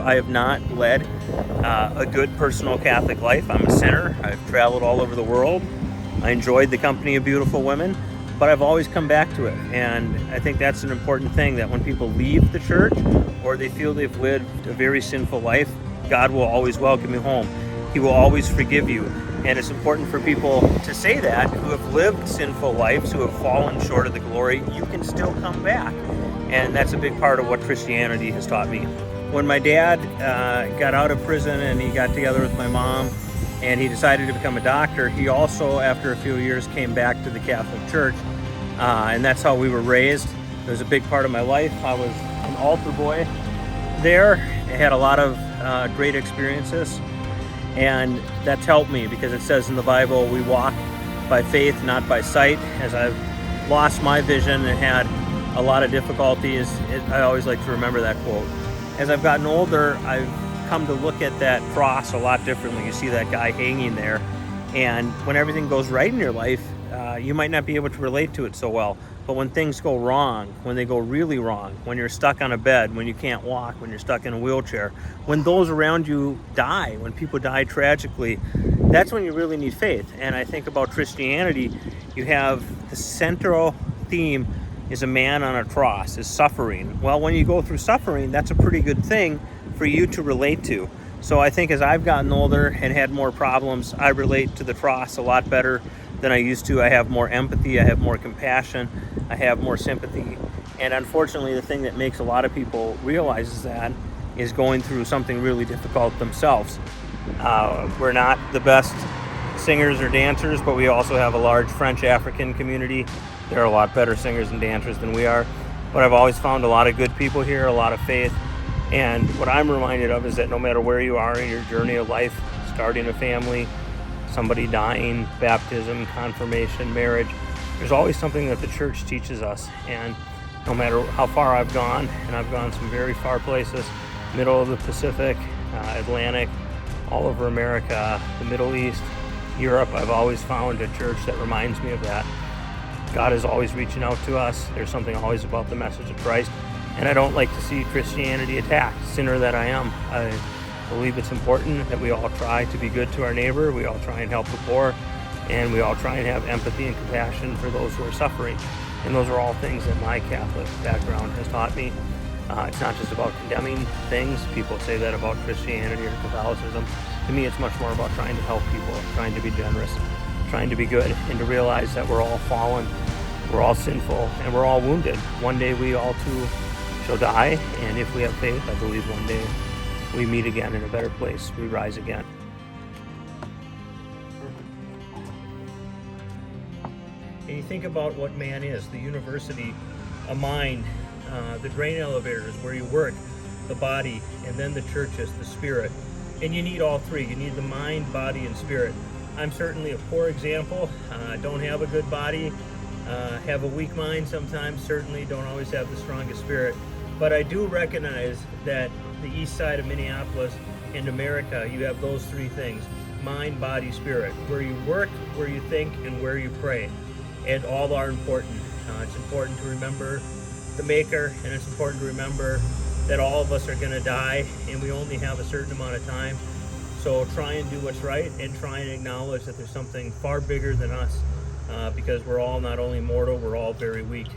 I have not led a good personal Catholic life. I'm a sinner. I've traveled all over the world. I enjoyed the company of beautiful women, but I've always come back to it. And I think that's an important thing, that when people leave the church or they feel they've lived a very sinful life, God will always welcome you home. He will always forgive you. And it's important for people to say that, who have lived sinful lives, who have fallen short of the glory. You can still come back. And that's a big part of what Christianity has taught me. When my dad got out of prison and he got together with my mom and he decided to become a doctor, he also, after a few years, came back to the Catholic Church. And that's how we were raised. It was a big part of my life. I was an altar boy there. I had a lot of great experiences. And that's helped me, because it says in the Bible, we walk by faith, not by sight. As I've lost my vision and had a lot of difficulties, I always like to remember that quote. As I've gotten older, I've come to look at that cross a lot differently. You see that guy hanging there, and when everything goes right in your life, you might not be able to relate to it so well. But when things go wrong, when they go really wrong, when you're stuck on a bed, when you can't walk, when you're stuck in a wheelchair, when those around you die, when people die tragically, that's when you really need faith. And I think about Christianity, you have the central theme is a man on a cross, is suffering. Well, when you go through suffering, that's a pretty good thing for you to relate to. So I think as I've gotten older and had more problems, I relate to the cross a lot better than I used to. I have more empathy, I have more compassion, I have more sympathy. And unfortunately, the thing that makes a lot of people realize that is going through something really difficult themselves. We're not the best singers or dancers, but we also have a large French African community. They're a lot better singers and dancers than we are. But I've always found a lot of good people here, a lot of faith. And what I'm reminded of is that no matter where you are in your journey of life, starting a family, somebody dying, baptism, confirmation, marriage, there's always something that the church teaches us. And no matter how far I've gone, and I've gone some very far places, middle of the Pacific, Atlantic, all over America, the Middle East, Europe, I've always found a church that reminds me of that. God is always reaching out to us. There's something always about the message of Christ. And I don't like to see Christianity attacked, sinner that I am. I believe it's important that we all try to be good to our neighbor, we all try and help the poor, and we all try and have empathy and compassion for those who are suffering. And those are all things that my Catholic background has taught me. It's not just about condemning things. People say that about Christianity or Catholicism. To me, it's much more about trying to help people, trying to be generous, trying to be good, and to realize that we're all fallen, we're all sinful, and we're all wounded. One day we all too shall die, and if we have faith, I believe one day we meet again in a better place. We rise again. And you think about what man is, the university, a mind, the grain elevators where you work, the body, and then the churches, the spirit. And you need all three. You need the mind, body, and spirit. I'm certainly a poor example. Don't have a good body, have a weak mind sometimes, certainly don't always have the strongest spirit. But I do recognize that the east side of Minneapolis and America, you have those three things: mind, body, spirit. Where you work, where you think, and where you pray. And all are important. It's important to remember the Maker, and it's important to remember that all of us are going to die, and we only have a certain amount of time. So try and do what's right, and try and acknowledge that there's something far bigger than us, because we're all not only mortal, we're all very weak.